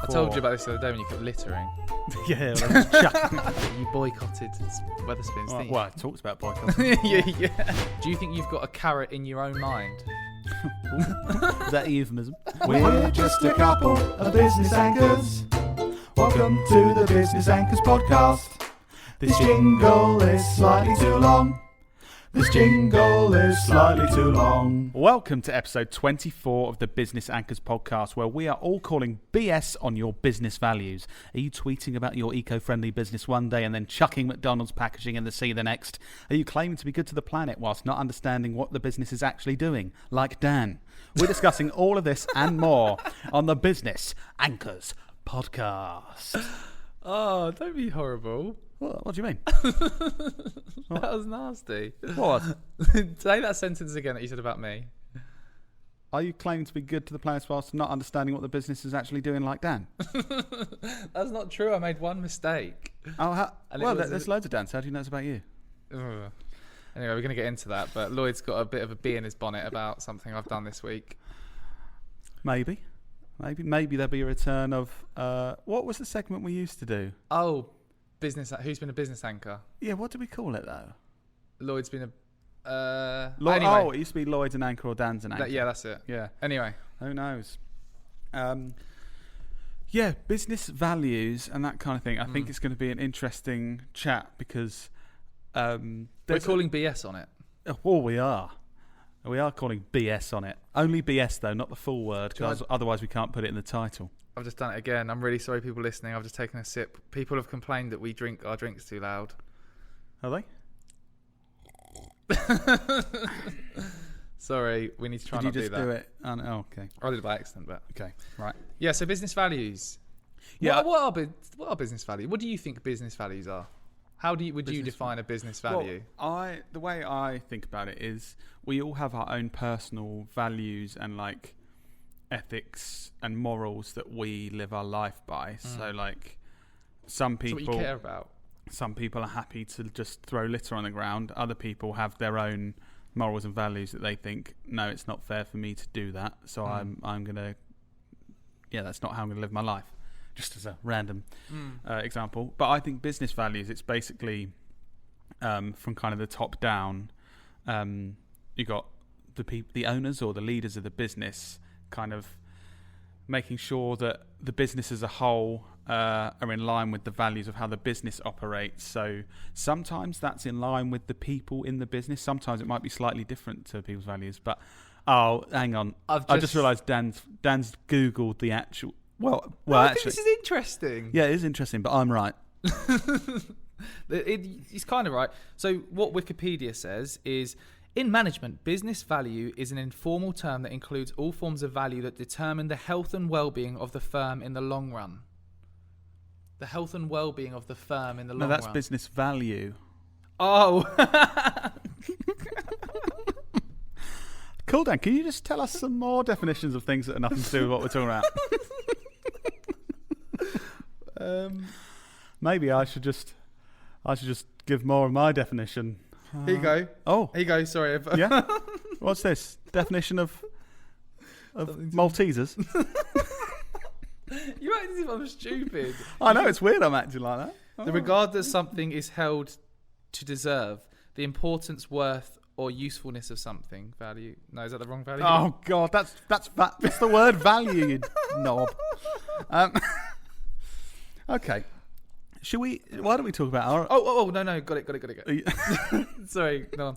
before. I told you about this the other day when you kept littering. Yeah, well, You boycotted Wetherspoons, didn't you? well, I talked about boycotting. yeah. Do you think you've got a carrot in your own mind? Is that a euphemism? We're just a couple of business anchors. Welcome to the Business Anchors podcast. This jingle is slightly too long. Welcome to episode 24 of the Business Anchors podcast, where we are all calling BS on your business values. Are you tweeting about your eco-friendly business one day and then chucking McDonald's packaging in the sea the next? Are you claiming to be good to the planet whilst not understanding what the business is actually doing, like Dan? We're discussing all of this and more on the Business Anchors podcast. Oh, don't be horrible. What do you mean? That was nasty. What? Say that sentence again that you said about me. Are you claiming to be good to the planet whilst not understanding what the business is actually doing, like Dan? That's not true. I made one mistake. Oh, there's loads of Dans. How do you know it's about you? Ugh. Anyway, we're going to get into that, but Lloyd's got a bit of a bee in his bonnet about something I've done this week. Maybe there'll be a return of what was the segment we used to do? Oh, who's been a business anchor? Yeah, what do we call it though? Lloyd's been a anyway. anyway. Oh, it used to be Lloyd's an anchor or Dan's an anchor. Yeah, that's it. Yeah. Anyway, who knows? Yeah, business values and that kind of thing. I think it's going to be an interesting chat because we're calling BS on it. Oh, we are. We are calling BS on it. Only BS though, not the full word, because otherwise we can't put it in the title. I've just done it again. I'm really sorry, people listening. I've just taken a sip. People have complained that we drink our drinks too loud. Are they? Sorry, we need to try Did not to you do just that. do it? Oh, okay. I did it by accident, but Okay, right. Yeah. So business values. Yeah. What are business values? What do you think business values are? How would you define a business value? Well, the way I think about it is we all have our own personal values and like ethics and morals that we live our life by. So like some people, what you care about. Some people are happy to just throw litter on the ground. Other people have their own morals and values that they think, no, it's not fair for me to do that. So I'm gonna, that's not how I'm gonna live my life. Just as a random example. But I think business values, it's basically from kind of the top down. You got the owners or the leaders of the business kind of making sure that the business as a whole are in line with the values of how the business operates. So sometimes that's in line with the people in the business. Sometimes it might be slightly different to people's values. But, hang on. I just realised Dan's Googled the actual... Well, I actually, think this is interesting. Yeah, it is interesting, but I'm right. He's kind of right. So what Wikipedia says is, in management, business value is an informal term that includes all forms of value that determine the health and well-being of the firm in the long run. The health and well-being of the firm in the long run. No, that's business value. Oh. Cool, Dan. Can you just tell us some more definitions of things that are nothing to do with what we're talking about? Maybe I should just give more of my definition. Here you go. Oh, here you go. Sorry. Yeah. What's this definition of Maltesers? You act as if I'm stupid. I know it's weird. I'm acting like that. The regard that something is held to deserve, the importance, worth, or usefulness of something. Value. No, is that the wrong value? Oh God, that's the word value, you knob. Okay. Why don't we talk about our... No, got it. Sorry, no.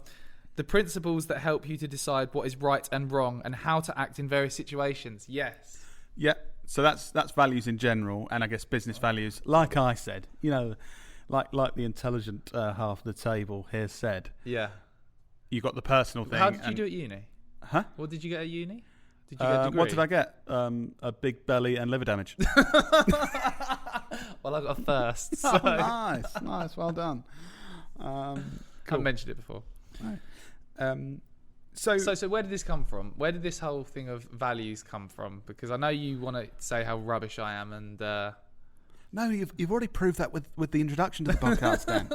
The principles that help you to decide what is right and wrong and how to act in various situations. Yes. Yeah, so that's values in general, and I guess business values, like I said, like the intelligent half of the table here said. Yeah. You got the personal thing. How did you do at uni? Huh? What did you get at uni? Did you get a degree? What did I get? A big belly and liver damage. Well, I got a first. So. Oh, nice, well done. Cool. I've mentioned it before. Right. So where did this come from? Where did this whole thing of values come from? Because I know you want to say how rubbish I am, and No, you've already proved that with the introduction to the podcast, Dan.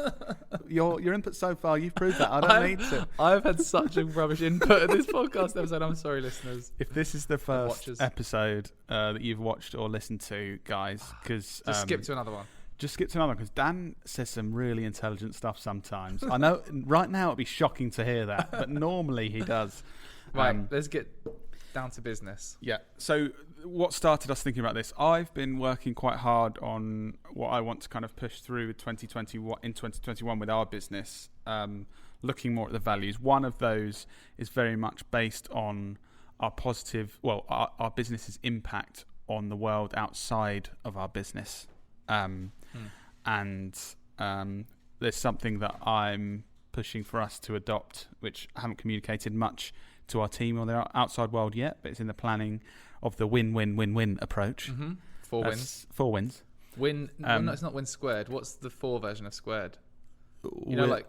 Your input so far, you've proved that. I don't need to. I've had such a rubbish input at this podcast episode. I'm sorry, listeners. If this is the first episode that you've watched or listened to, guys, because just skip to another one. Just skip to another one, because Dan says some really intelligent stuff sometimes. I know right now it'd be shocking to hear that, but normally he does. Right, let's get down to business. Yeah. So what started us thinking about this? I've been working quite hard on what I want to kind of push through 2021 with our business, looking more at the values. One of those is very much based on our our business's impact on the world outside of our business. And there's something that I'm pushing for us to adopt, which I haven't communicated much to our team or the outside world yet, but it's in the planning of the win-win-win-win approach. Mm-hmm. 4 wins. 4 wins. No, it's not win squared. What's the 4 version of squared? Like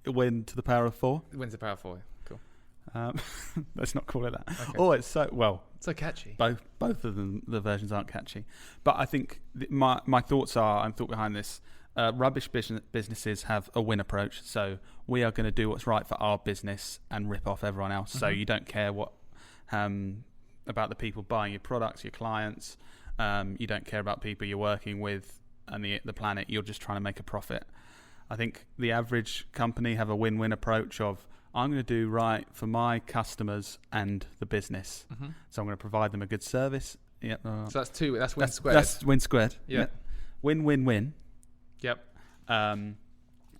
win to the power of 4. Win to the power of 4. Cool. Let's not call it that. Okay. Oh, it's so catchy. Both of them, the versions aren't catchy. But I think my thoughts are, and thought behind this, rubbish businesses have a win approach. So we are going to do what's right for our business and rip off everyone else. Mm-hmm. So you don't care what about the people buying your products, your clients. You don't care about people you're working with and the planet. You're just trying to make a profit. I think the average company have a win-win approach of, I'm going to do right for my customers and the business. Mm-hmm. So I'm going to provide them a good service. Yep. So that's 2. That's win squared. That's win squared. Yeah. Yep. Win-win-win. Yep.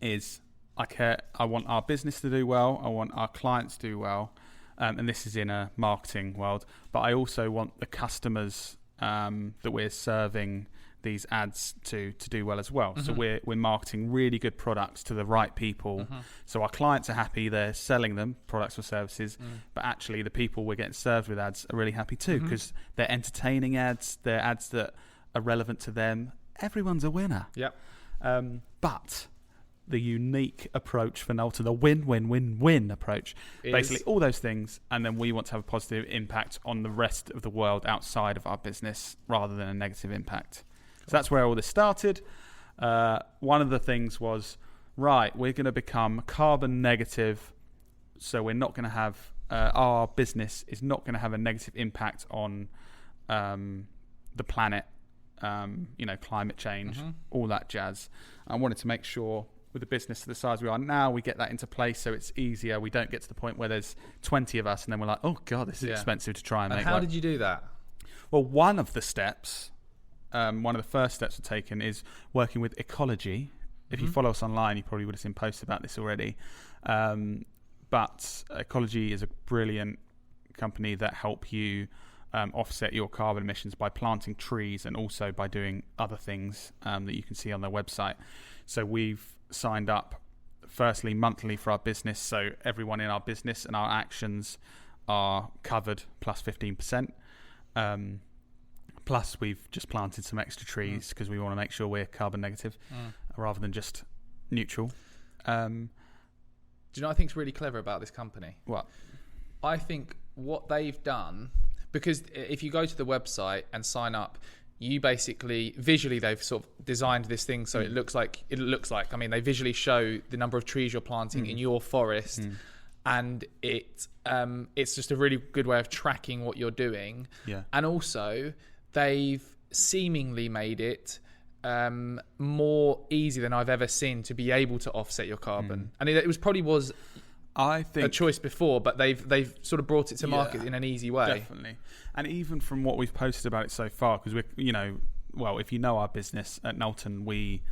Is I care. I want our business to do well. I want our clients to do well. And this is in a marketing world. But I also want the customers that we're serving these ads to do well as well. Mm-hmm. So we're marketing really good products to the right people. Mm-hmm. So our clients are happy, they're selling them products or services, but actually the people we're getting served with ads are really happy too, because they're entertaining ads, they're ads that are relevant to them. Everyone's a winner. Yep. But the unique approach for Knowlton, the win-win-win-win approach, basically all those things, and then we want to have a positive impact on the rest of the world outside of our business rather than a negative impact. So that's where all this started. One of the things was, we're going to become carbon negative, so we're not going to have, our business is not going to have a negative impact on the planet, climate change, all that jazz. I wanted to make sure with the business the size we are now, we get that into place so it's easier. We don't get to the point where there's 20 of us and then we're like, oh God, this is expensive to try and make. How did you do that? Well, one of the steps... one of the first steps we're taking is working with Ecology. If you follow us online, you probably would have seen posts about this already. But Ecology is a brilliant company that help you offset your carbon emissions by planting trees and also by doing other things that you can see on their website. So we've signed up, firstly, monthly for our business. So everyone in our business and our actions are covered plus 15%. Plus, we've just planted some extra trees because we want to make sure we're carbon negative rather than just neutral. Do you know what I think is really clever about this company? What? I think what they've done, because if you go to the website and sign up, you basically, visually, they've sort of designed this thing so it looks like, I mean, they visually show the number of trees you're planting in your forest. And it's just a really good way of tracking what you're doing. Yeah. And also... they've seemingly made it more easy than I've ever seen to be able to offset your carbon. And it was I think a choice before, but they've sort of brought it to market in an easy way. Definitely. And even from what we've posted about it so far, because if you know our business at Knowlton, we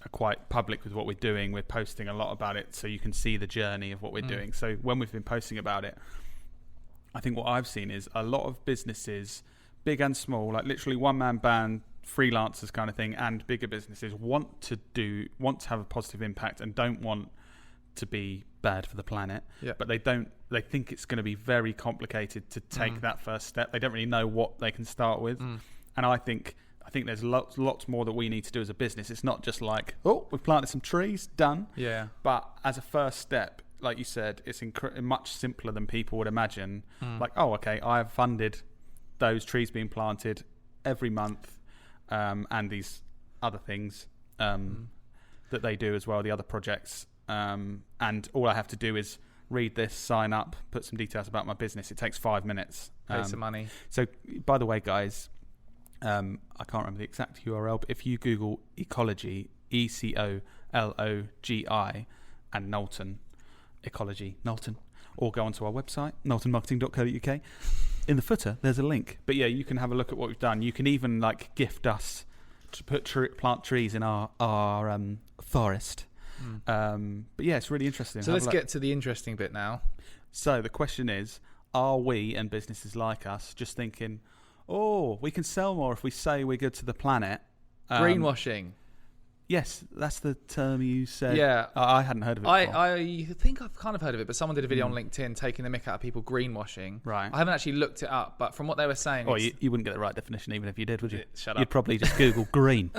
are quite public with what we're doing. We're posting a lot about it, so you can see the journey of what we're doing. So when we've been posting about it, I think what I've seen is a lot of businesses, big and small, like literally one-man band, freelancers kind of thing, and bigger businesses want to have a positive impact and don't want to be bad for the planet. But they think it's going to be very complicated to take that first step. They don't really know what they can start with. And I think there's lots more that we need to do as a business. It's not just like, we've planted some trees, done. Yeah. But as a first step, like you said, it's much simpler than people would imagine. Like, okay, I have funded those trees being planted every month, and these other things that they do as well, the other projects. And all I have to do is read this, sign up, put some details about my business. It takes 5 minutes. Pay some money. So, by the way, guys, I can't remember the exact URL, but if you Google Ecology, ECOLOGI, and Knowlton, Ecology, Knowlton, or go onto our website, knowltonmarketing.co.uk. In the footer, there's a link. But yeah, you can have a look at what we've done. You can even gift us to plant trees in our forest. But yeah, it's really interesting. So let's get to the interesting bit now. So the question is, are we and businesses like us just thinking, we can sell more if we say we're good to the planet? Greenwashing. Yes, that's the term you said. Yeah. I hadn't heard of it before. I think I've kind of heard of it, but someone did a video on LinkedIn taking the mick out of people greenwashing. Right. I haven't actually looked it up, but from what they were saying... you wouldn't get the right definition even if you did, would you? Shut up. You'd probably just Google green.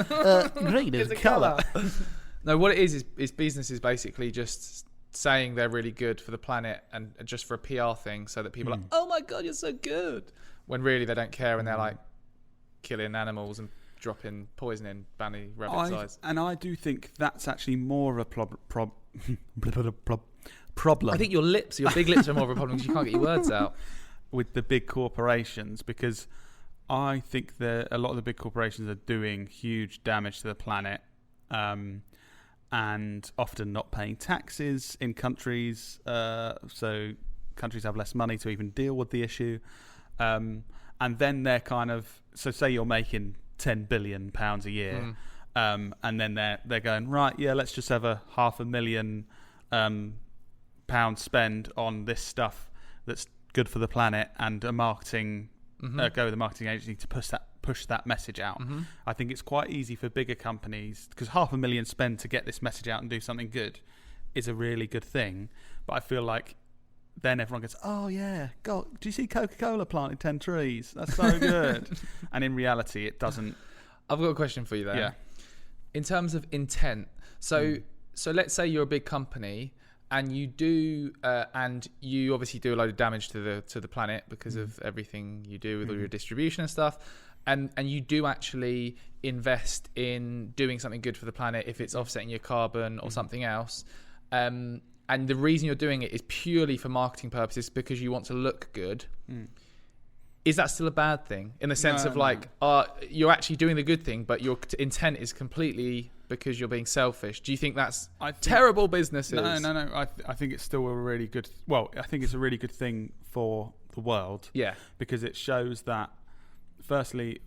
Green is a colour. No, what it is businesses basically just saying they're really good for the planet and just for a PR thing so that people are like, oh my God, you're so good. When really they don't care and they're like killing animals and dropping poison in bunny rabbits' eyes. And I do think that's actually more of a problem. I think your big lips are more of a problem because you can't get your words out. With the big corporations, because I think that a lot of the big corporations are doing huge damage to the planet. And often not paying taxes in countries, so countries have less money to even deal with the issue. And then they're so say you're making £10 billion a year, and then they're going, right, yeah, let's just have a £500,000 spend on this stuff that's good for the planet, and a marketing go with the marketing agency to push that message out. I think it's quite easy for bigger companies, because £500,000 spend to get this message out and do something good is a really good thing. But I feel like then everyone goes, oh yeah, God, do you see Coca-Cola planted 10 trees? That's so good. And in reality, it doesn't. I've got a question for you there. Yeah. In terms of intent, so let's say you're a big company and you do, and you obviously do a load of damage to the planet because of everything you do with all your distribution and stuff. And you do actually invest in doing something good for the planet if it's offsetting your carbon or something else. And the reason you're doing it is purely for marketing purposes because you want to look good. Is that still a bad thing? In the sense of you're actually doing the good thing, but your intent is completely because you're being selfish. Do you think that's terrible businesses? No. I think it's still a really good... Well, I think it's a really good thing for the world. Yeah. Because it shows that, firstly,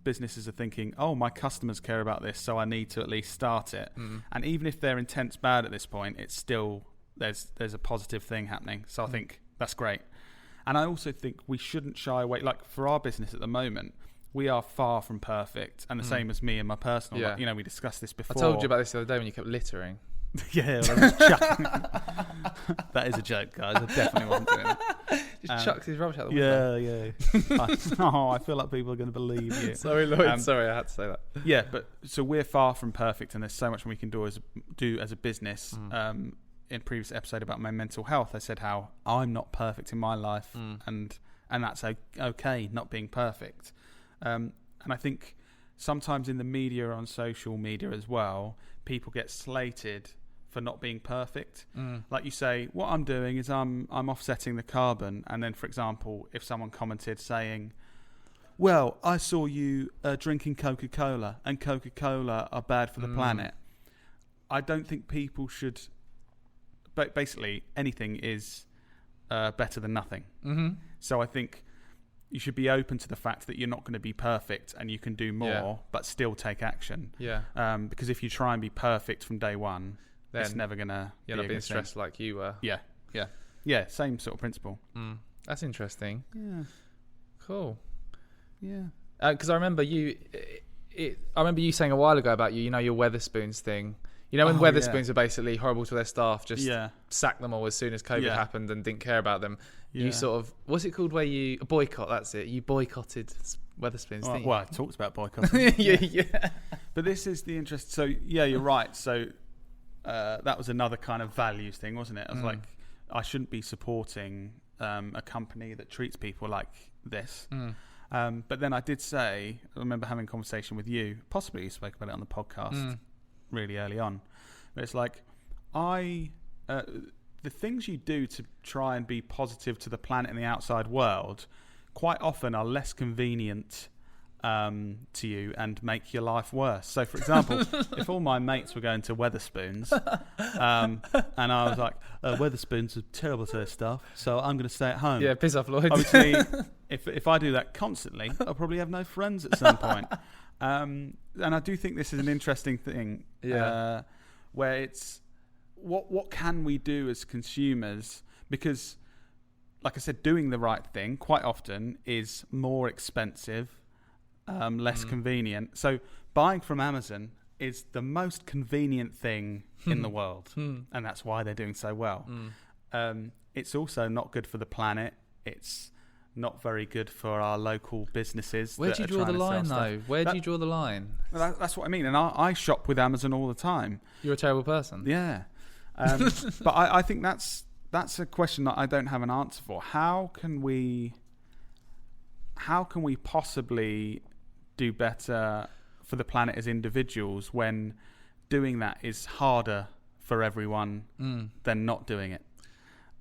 businesses are thinking, my customers care about this, so I need to at least start it. And even if their intent's bad at this point, it's still there's a positive thing happening. So I think that's great. And I also think we shouldn't shy away. Like for our business at the moment, we are far from perfect, and the same as me and my personal. Yeah. Like, we discussed this before. I told you about this the other day when you kept littering. Yeah, well, I was that is a joke, guys. I definitely wasn't doing it. Just chucks his rubbish out the window. Yeah. I feel like people are going to believe you. Sorry, Lloyd. Sorry, I had to say that. Yeah, but so we're far from perfect, and there's so much we can do as a business. In previous episode about my mental health, I said how I'm not perfect in my life, and that's okay, not being perfect. And I think sometimes in the media, on social media as well, people get slated for not being perfect. Like you say, what I'm doing is I'm offsetting the carbon, and then, for example, if someone commented saying, well, I saw you drinking Coca-Cola, and Coca-Cola are bad for the planet, I don't think people should... But basically, anything is better than nothing. So I think you should be open to the fact that you're not going to be perfect and you can do more, but still take action. Yeah. Because if you try and be perfect from day one, then it's never going to... You're not being stressed like you were. Yeah, same sort of principle. That's interesting. Yeah. Cool. Yeah. Because I remember you saying a while ago about your Weatherspoons thing. When Weatherspoons are basically horrible to their staff, just sack them all as soon as COVID happened and didn't care about them. You sort of, what's it called where you boycott? That's it. You boycotted Weatherspoons, didn't you? Well, I talked about boycotting. yeah. But this is the interest. So yeah, you're right. So that was another kind of values thing, wasn't it? I was like, I shouldn't be supporting a company that treats people like this. But then I did say, I remember having a conversation with you, possibly you spoke about it on the podcast really early on. But it's like, the things you do to try and be positive to the planet and the outside world quite often are less convenient to you and make your life worse. So, for example, if all my mates were going to Wetherspoons and I was like, Wetherspoons are terrible to their stuff, so I'm going to stay at home. Yeah, piss off, Lloyd. Obviously, if I do that constantly, I'll probably have no friends at some point. And I do think this is an interesting thing where it's what can we do as consumers? Because, like I said, doing the right thing quite often is more expensive, less convenient. So buying from Amazon is the most convenient thing in the world, and that's why they're doing so well. It's also not good for the planet. It's not very good for our local businesses. Where do you draw the line, though? Where do you draw the line? That's what I mean. And I shop with Amazon all the time. You're a terrible person. Yeah. But I think that's a question that I don't have an answer for. How can we possibly do better for the planet as individuals when doing that is harder for everyone than not doing it?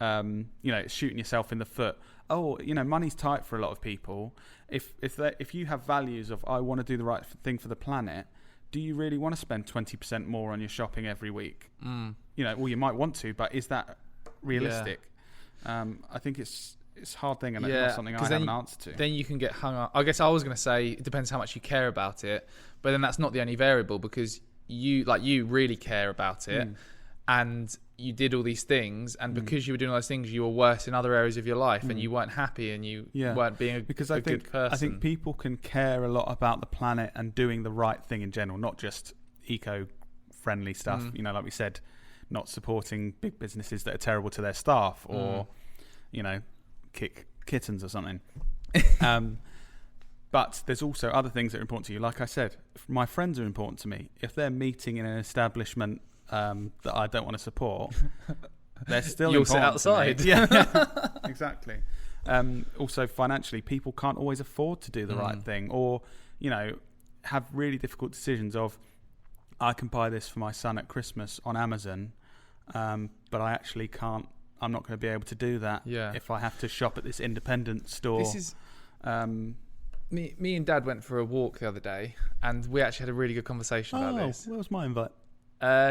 It's shooting yourself in the foot. Money's tight for a lot of people. If you have values of, I want to do the right thing for the planet, do you really want to spend 20% more on your shopping every week? You might want to, but is that realistic? I think it's a hard thing, and it's not something I have an answer to. Then you can get hung up. I guess I was going to say it depends how much you care about it, but then that's not the only variable, because you really care about it, and you did all these things, and because you were doing all those things, you were worse in other areas of your life, and you weren't happy, and you weren't being a good person. I think people can care a lot about the planet and doing the right thing in general, not just eco-friendly stuff. Like we said, not supporting big businesses that are terrible to their staff, or kick kittens or something. But there's also other things that are important to you. Like I said, my friends are important to me. If they're meeting in an establishment that I don't want to support, they're still You'll important sit outside. to me. Yeah, exactly. Also, financially, people can't always afford to do the right thing, or have really difficult decisions of, I can buy this for my son at Christmas on Amazon, but I actually can't. I'm not going to be able to do that if I have to shop at this independent store. This is me and Dad went for a walk the other day, and we actually had a really good conversation about this. Where was my invite?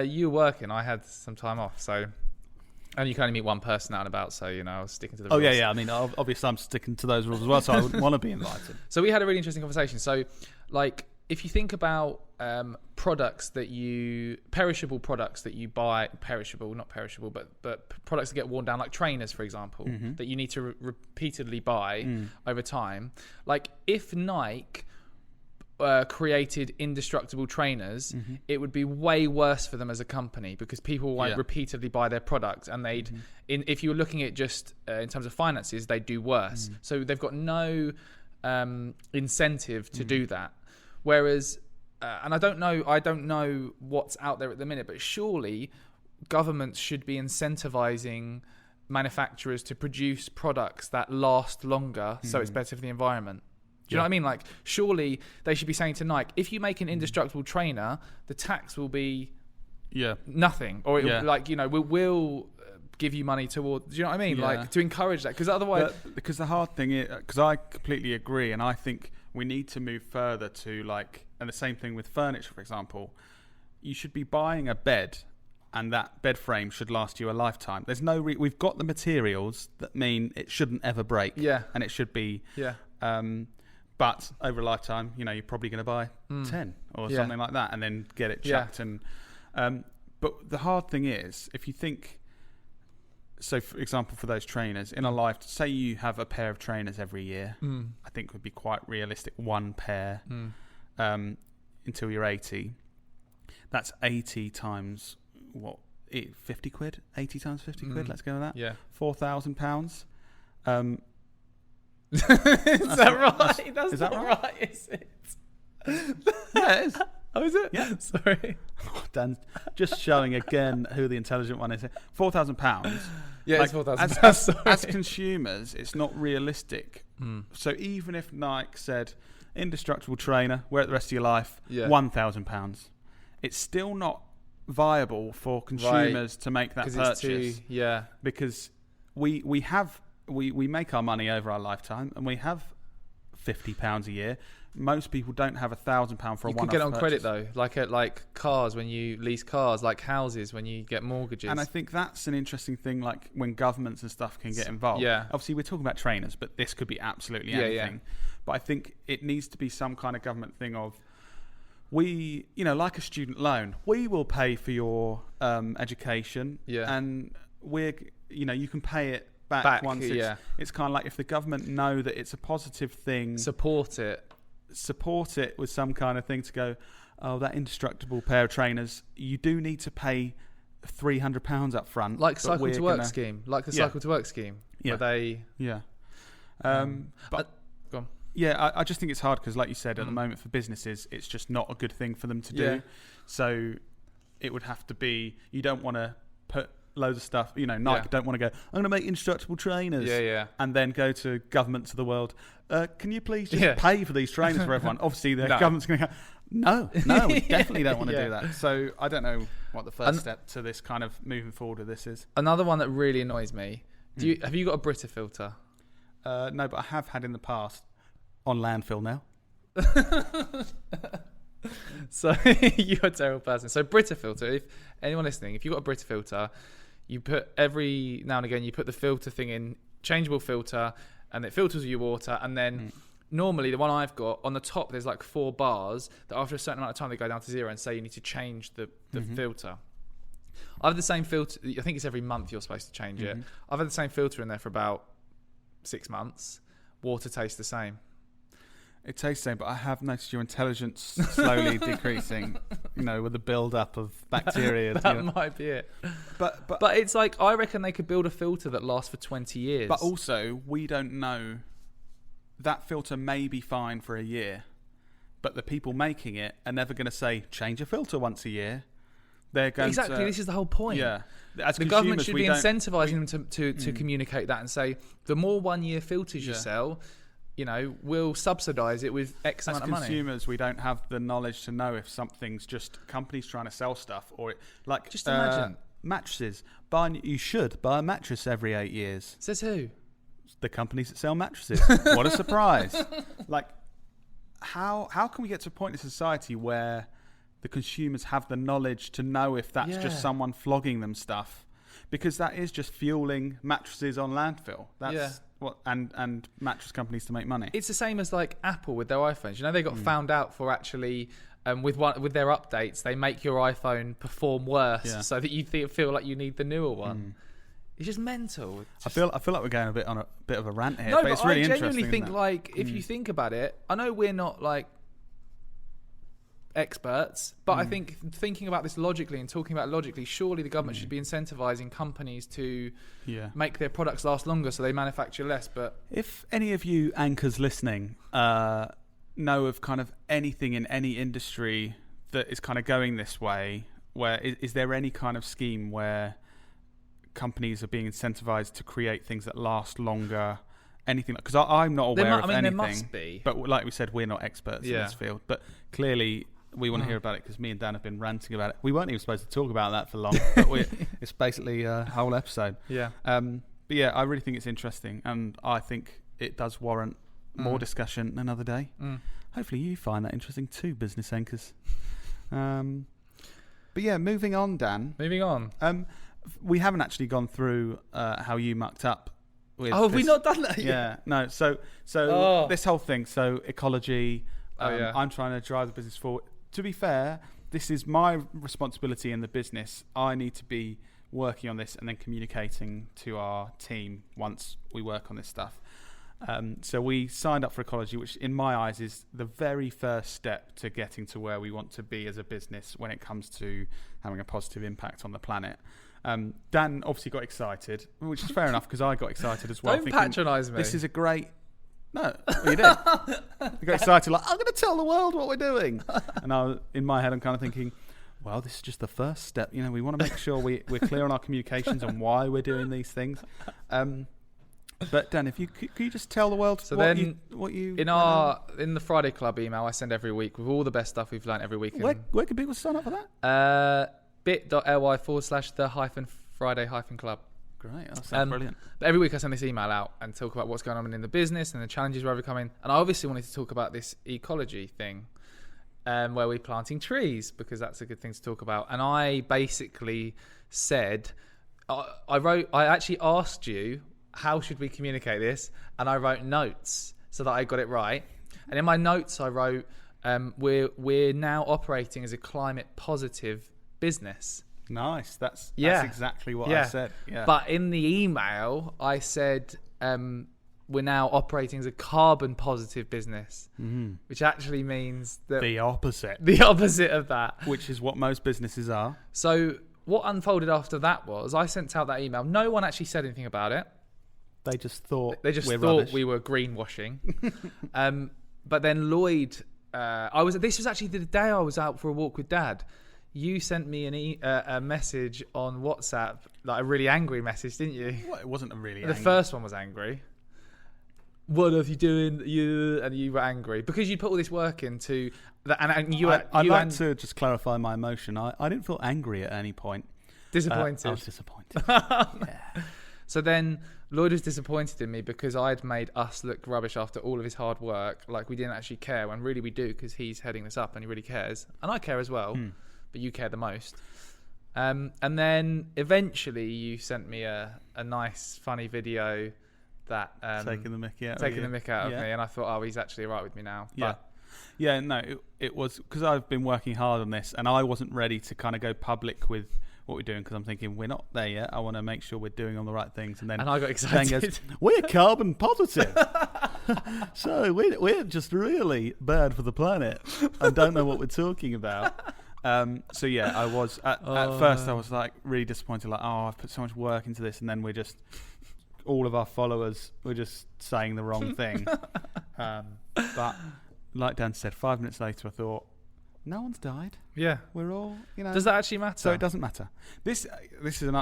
You were working. I had some time off, so and you can only meet one person out and about. So I was sticking to the rules. Yeah. I mean, obviously, I'm sticking to those rules as well, so I wouldn't want to be invited. So we had a really interesting conversation. So, if you think about perishable products that you buy, not perishable, but products that get worn down, like trainers, for example, that you need to repeatedly buy over time. Like if Nike created indestructible trainers, it would be way worse for them as a company, because people won't repeatedly buy their product, and if you were looking at just in terms of finances, they'd do worse. So they've got no incentive to do that. Whereas, and I don't know what's out there at the minute, but surely governments should be incentivizing manufacturers to produce products that last longer, so it's better for the environment. Do you know what I mean? Like, surely they should be saying to Nike, if you make an indestructible trainer, the tax will be nothing, or we'll give you money towards. Do you know what I mean? Like, to encourage that, because otherwise, because the hard thing is, because I completely agree, and I think we need to move further to and the same thing with furniture, for example. You should be buying a bed, and that bed frame should last you a lifetime. There's no we've got the materials that mean it shouldn't ever break. And it should be. But over a lifetime, you're probably going to buy 10 or something like that, and then get it chucked. And but the hard thing is, if you think, so for example, for those trainers in a life, say you have a pair of trainers every year, I think would be quite realistic. One pair until you're 80. That's 80 times what? 50 quid? 80 times 50 quid? Let's go with that. Yeah. £4,000. Is that right? That's not right, is it? Yeah, it is. Oh, is it? Yeah. Sorry. Dan, just showing again who the intelligent one is. £4,000. Yeah, it's £4,000. As consumers, it's not realistic So even if Nike said, indestructible trainer, wear it the rest of your life, Yeah. £1,000, it's still not viable for consumers to make that 'Cause purchase. it's too, yeah. Because we make our money over our lifetime, and we have £50 a year. Most people don't have £1,000 for a You one-off could get on credit purchase. though, like cars when you lease cars, like houses when you get mortgages. And I think that's an interesting thing, like when governments and stuff can get involved. Yeah. Obviously, we're talking about trainers, but this could be absolutely Yeah, anything. But I think it needs to be some kind of government thing of, we, like a student loan, we will pay for your education, and you can pay it back once it's kind of like, if the government know that it's a positive thing, support it with some kind of thing to go, oh, that indestructible pair of trainers, you do need to pay £300 up front, like cycle to work scheme, like the cycle to work scheme, where they but go on. Yeah, I just think it's hard because, like you said, at the moment for businesses, it's just not a good thing for them to do. Yeah. So it would have to be, you don't want to put loads of stuff, Nike don't want to go, I'm going to make indestructible trainers, and then go to governments of the world, can you please just pay for these trainers for everyone? Obviously, the government's going to go, no, we definitely don't want to do that. So I don't know what the first step to this kind of moving forward with this is. Another one that really annoys me, have you got a Brita filter? No, but I have had in the past. On landfill now. So you're a terrible person. So Brita filter, if anyone listening, if you've got a Brita filter, you put every now and again, you put the filter thing in, changeable filter, and it filters your water. And then normally the one I've got, on the top there's like 4 bars that after a certain amount of time they go down to 0 and say you need to change the filter. I have the same filter, I think it's every month you're supposed to change it. I've had the same filter in there for about 6 months. Water tastes the same. It tastes the same, but I have noticed your intelligence slowly decreasing, with the build-up of bacteria. That might be it. But it's like, I reckon they could build a filter that lasts for 20 years. But also, we don't know. That filter may be fine for a year, but the people making it are never going to say, change a filter once a year. They're going exactly, this is the whole point. Yeah. As the government should be incentivising them to communicate that and say, the more 1-year filters you sell, we'll subsidise it with X amount of money. As consumers, we don't have the knowledge to know if something's just companies trying to sell stuff, or just imagine mattresses. You should buy a mattress every 8 years. Says who? The companies that sell mattresses. What a surprise! How can we get to a point in society where the consumers have the knowledge to know if that's just someone flogging them stuff? Because that is just fueling mattresses on landfill. That's what and mattress companies to make money. It's the same as like Apple with their iPhones. They got found out for actually with their updates, they make your iPhone perform worse so that you feel like you need the newer one. It's just mental. I feel like we're going a bit on a bit of a rant here, no, but it's really interesting. I genuinely think like if you think about it, I know we're not like experts, but I think thinking about this logically and talking about it logically, surely the government should be incentivizing companies to make their products last longer so they manufacture less. But if any of you anchors listening know of kind of anything in any industry that is kind of going this way, where is there any kind of scheme where companies are being incentivized to create things that last longer? Anything, because I'm not aware of anything. There must be. But like we said, we're not experts in this field. But clearly, we want to hear about it because me and Dan have been ranting about it. We weren't even supposed to talk about that for long, but it's basically a whole episode. Yeah. But yeah, I really think it's interesting, and I think it does warrant more discussion another day. Hopefully, you find that interesting too, business anchors. But yeah, moving on, Dan. Moving on. We haven't actually gone through how you mucked up. Have we not done that yet? Yeah, no. So this whole thing, ecology. I'm trying to drive the business forward. To be fair, this is my responsibility in the business. I need to be working on this and then communicating to our team once we work on this stuff. So we signed up for ecology, which in my eyes is the very first step to getting to where we want to be as a business when it comes to having a positive impact on the planet. Dan obviously got excited, which is fair enough because I got excited as well. Don't patronise me. This is a great... No, you did. You got excited, like, I'm going to tell the world what we're doing. And in my head, I'm kind of thinking, well, this is just the first step. We want to make sure we're clear on our communications and why we're doing these things. But Dan, if you could you just tell the world So what then you in the Friday Club email I send every week with all the best stuff we've learned every week. where can people sign up for that? bit.ly/the-Friday-club. Great, that sounds brilliant. But every week I send this email out and talk about what's going on in the business and the challenges we're overcoming. And I obviously wanted to talk about this ecology thing, where we're planting trees, because that's a good thing to talk about. And I basically said, I actually asked you, how should we communicate this? And I wrote notes so that I got it right. And in my notes I wrote, we're now operating as a climate positive business. Nice. That's exactly what I said. Yeah. But in the email I said, we're now operating as a carbon positive business, which actually means that the opposite of that, which is what most businesses are. So what unfolded after that was I sent out that email. No one actually said anything about it. They just thought rubbish. We were greenwashing. But then Lloyd, this was actually the day I was out for a walk with Dad. You sent me a message on WhatsApp, like a really angry message, didn't you? Well, it wasn't a really The first one was angry. What are you doing? And you were angry because you put all this work into that. And I'd like to just clarify my emotion. I didn't feel angry at any point. Disappointed. I was disappointed. Yeah. So then Lloyd was disappointed in me because I'd made us look rubbish after all of his hard work. Like we didn't actually care, when really we do, because he's heading this up and he really cares. And I care as well, but you care the most. And then eventually you sent me a nice, funny video that... taking the mick out of me. And I thought, oh, he's actually right with me now. Yeah. Yeah, no, it was because I've been working hard on this and I wasn't ready to kind of go public with what we're doing, because I'm thinking we're not there yet. I want to make sure we're doing all the right things. And I got excited. Goes, we're carbon positive. So we're just really bad for the planet and don't know what we're talking about. So yeah, I was at first I was like really disappointed, like, oh, I've put so much work into this, and then we're just, all of our followers were just saying the wrong thing. But like Dan said, 5 minutes later I thought, no one's died. Yeah, we're all, Does that actually matter? So it doesn't matter. This is and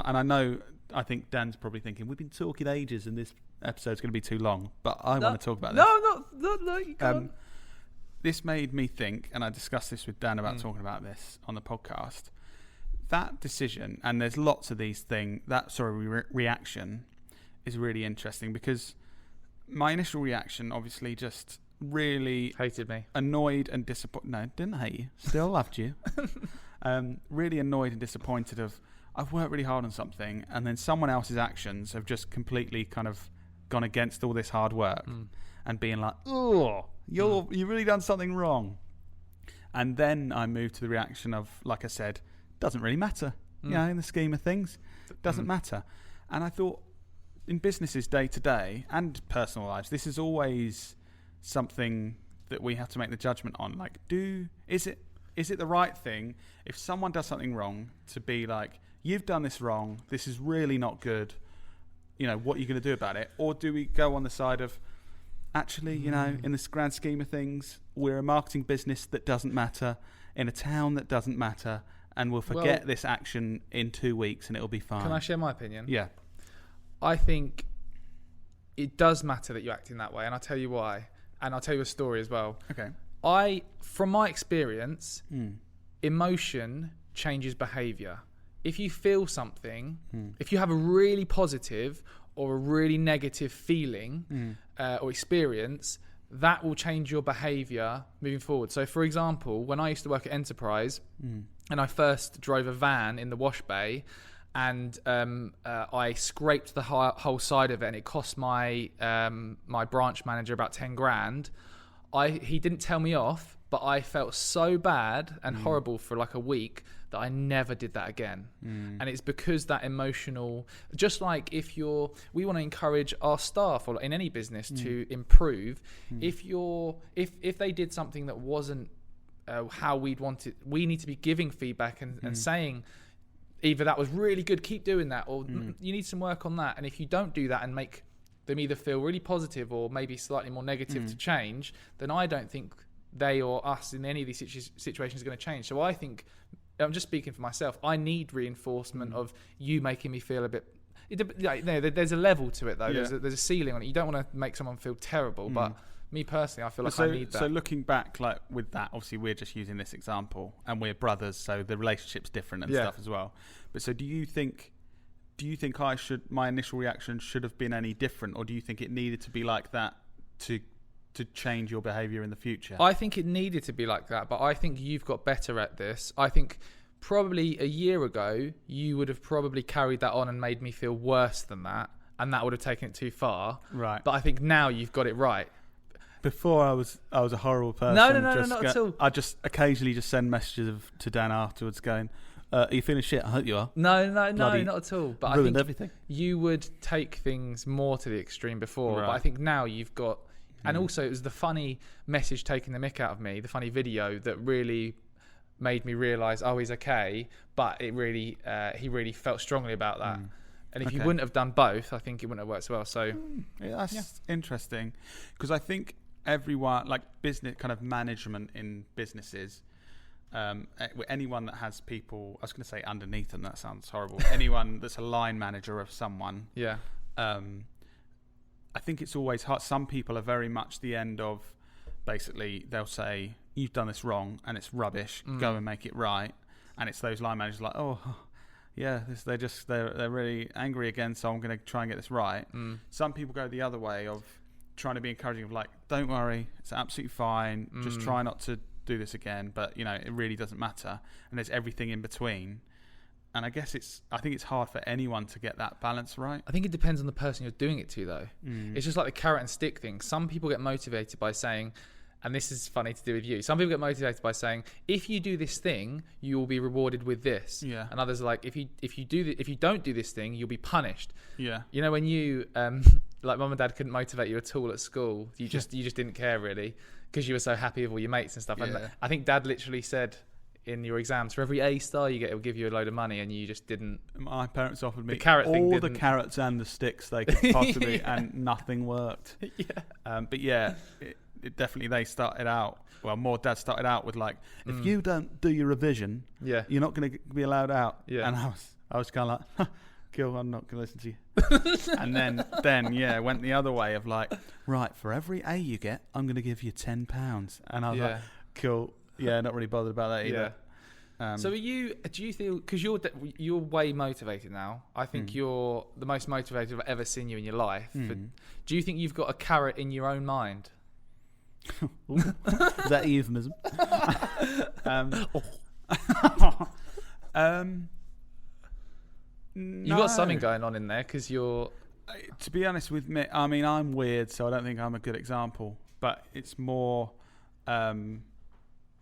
I think Dan's probably thinking we've been talking ages and this episode's going to be too long, but I want to talk about this. No, you can't. This made me think, and I discussed this with Dan about talking about this on the podcast. That decision, and there's lots of these things. Reaction is really interesting, because my initial reaction, obviously, just really hated me, annoyed and disappointed. No, didn't hate you. Still loved you. Really annoyed and disappointed of, I've worked really hard on something, and then someone else's actions have just completely kind of gone against all this hard work, and being like, oh, you've really done something wrong. And then I moved to the reaction of, like I said, doesn't really matter. In the scheme of things, doesn't matter. And I thought, in businesses day to day and personal lives, this is always something that we have to make the judgment on. Like, is it the right thing if someone does something wrong to be like, you've done this wrong, this is really not good, what are you going to do about it? Or do we go on the side of, actually, in this grand scheme of things, we're a marketing business that doesn't matter, in a town that doesn't matter, and we'll forget this action in 2 weeks and it'll be fine. Can I share my opinion? Yeah. I think it does matter that you act in that way, and I'll tell you why. And I'll tell you a story as well. Okay. From my experience, emotion changes behaviour. If you feel something, if you have a really positive or a really negative feeling or experience, that will change your behaviour moving forward. So, for example, when I used to work at Enterprise and I first drove a van in the wash bay, and I scraped the whole side of it, and it cost my my branch manager about 10 grand. He didn't tell me off, but I felt so bad and horrible for like a week that I never did that again. And it's because that emotional, just like we want to encourage our staff, or in any business, to improve. If they did something that wasn't how we'd want it, we need to be giving feedback and saying, either that was really good, keep doing that, or you need some work on that. And if you don't do that and make them either feel really positive or maybe slightly more negative to change, then I don't think they or us in any of these situations are going to change. So I think, I'm just speaking for myself, I need reinforcement of you making me feel a bit... there's a level to it though. Yeah. There's a ceiling on it. You don't want to make someone feel terrible, but me personally, I feel like I need that. So looking back, like with that, obviously we're just using this example, and we're brothers, so the relationship's different and stuff as well. But so do you think my initial reaction should have been any different, or do you think it needed to be like that to change your behaviour in the future? I think it needed to be like that, but I think you've got better at this. I think probably a year ago, you would have probably carried that on and made me feel worse than that, and that would have taken it too far. Right. But I think now you've got it right. Before I was a horrible person. No, not at all. I just occasionally just send messages to Dan afterwards going, are you feeling shit? I hope you are. No, not at all. But I think everything. You would take things more to the extreme before, Right. but I think now you've got... And also, it was the funny message taking the mick out of me, the funny video that really made me realise, oh, he's okay. But it really, he really felt strongly about that. And if you wouldn't have done both, I think it wouldn't have worked so well. So that's interesting, because I think everyone, like business, kind of management in businesses, anyone that has people, I was going to say underneath them, that sounds horrible. Anyone that's a line manager of someone. Yeah. I think it's always hard. Some people are very much the end of, basically, they'll say, you've done this wrong and it's rubbish, go and make it right. And it's those line managers like, oh, yeah, they're really angry again, so I'm going to try and get this right. Some people go the other way of trying to be encouraging of like, don't worry, it's absolutely fine, just try not to do this again, but it really doesn't matter. And there's everything in between. And I think it's hard for anyone to get that balance right. I think it depends on the person you're doing it to, though. It's just like the carrot and stick thing. Some people get motivated by saying, and this is funny to do with you, some people get motivated by saying, if you do this thing, you will be rewarded with this. Yeah. And others are like, if you don't do this thing, you'll be punished. Yeah. When you like mum and dad couldn't motivate you at all at school, you just didn't care really because you were so happy with all your mates and stuff. And I think dad literally said, in your exams, for every A star you get, it'll give you a load of money, and you just didn't. My parents offered me all the carrots and the sticks they could possibly, and nothing worked. But it definitely, they started out, well, more dad started out with like, if you don't do your revision, you're not going to be allowed out. And I was kind of like, cool, I'm not going to listen to you. And then went the other way of like, right, for every A you get, I'm going to give you £10. And I was like, cool. Yeah, not really bothered about that either. So do you feel, because you're way motivated now, I think you're the most motivated I've ever seen you in your life. Do you think you've got a carrot in your own mind? Is that a euphemism? You've got something going on in there because you're... To be honest with me, I mean, I'm weird, so I don't think I'm a good example. But it's more...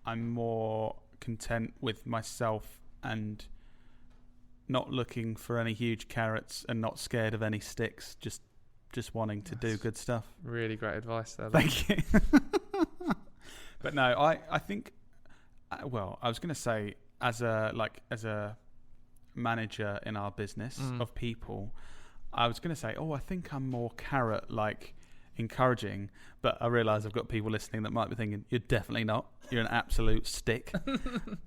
I'm more content with myself and not looking for any huge carrots and not scared of any sticks, just wanting to do good stuff. Really great advice there. Thank you. But no, I think, well, I was going to say as a manager in our business of people, I was going to say, I think I'm more carrot, like encouraging, but I realise I've got people listening that might be thinking, you're definitely not. You're an absolute stick.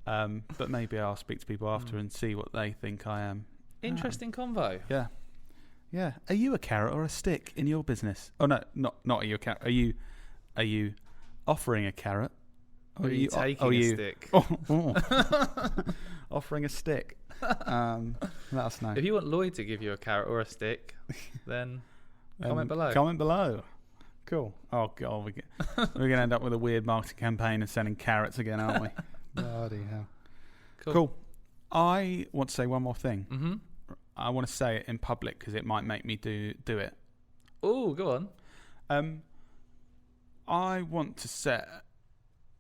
But maybe I'll speak to people after and see what they think I am. Interesting convo. Yeah. Yeah. Are you a carrot or a stick in your business? Oh no, not are you a carrot? Are you offering a carrot? Or are you taking a stick? Offering a stick. Let us know. If you want Lloyd to give you a carrot or a stick, then comment below. Comment below. Cool. Oh god, we're gonna end up with a weird marketing campaign and sending carrots again, aren't we? Bloody hell. Cool. I want to say one more thing. Mm-hmm. I want to say it in public because it might make me do it. Oh, go on. I want to set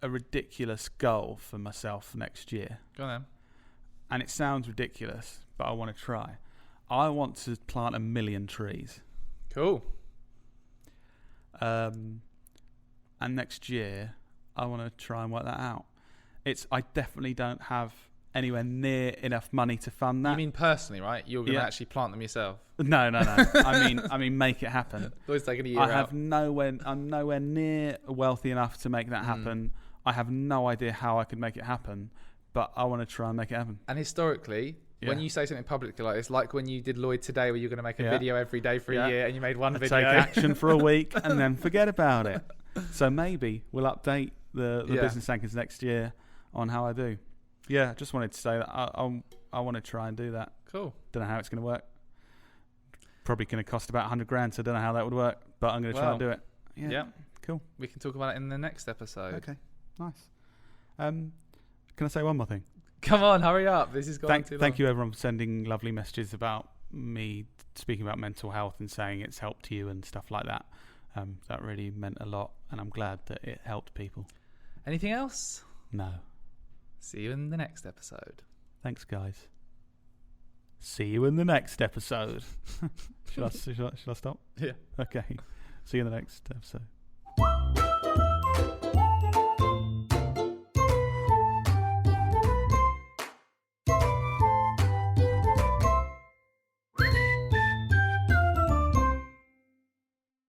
a ridiculous goal for myself next year. Go on then. And it sounds ridiculous, but I want to try. I want to plant 1 million trees. Cool. And next year, I want to try and work that out. I definitely don't have anywhere near enough money to fund that. You mean personally, right? You're going to actually plant them yourself? No. I mean, make it happen. Always taking a year out. I'm nowhere near wealthy enough to make that happen. I have no idea how I could make it happen, but I want to try and make it happen. And historically, When you say something publicly like this, like when you did Lloyd today, where you're going to make a video every day for a year, and you made one video. Take action for a week and then forget about it. So maybe we'll update the business anchors next year on how I do. Yeah, just wanted to say that I want to try and do that. Cool. Don't know how it's going to work. Probably going to cost about $100,000, so I don't know how that would work, but I'm going to try and do it. Yeah. Cool. We can talk about it in the next episode. Okay. Nice. Can I say one more thing? Come on, hurry up. This is going too long. Thank you, everyone, for sending lovely messages about me speaking about mental health and saying it's helped you and stuff like that. That really meant a lot, and I'm glad that it helped people. Anything else? No. See you in the next episode. Thanks, guys. See you in the next episode. Should I stop? Yeah. Okay. See you in the next episode.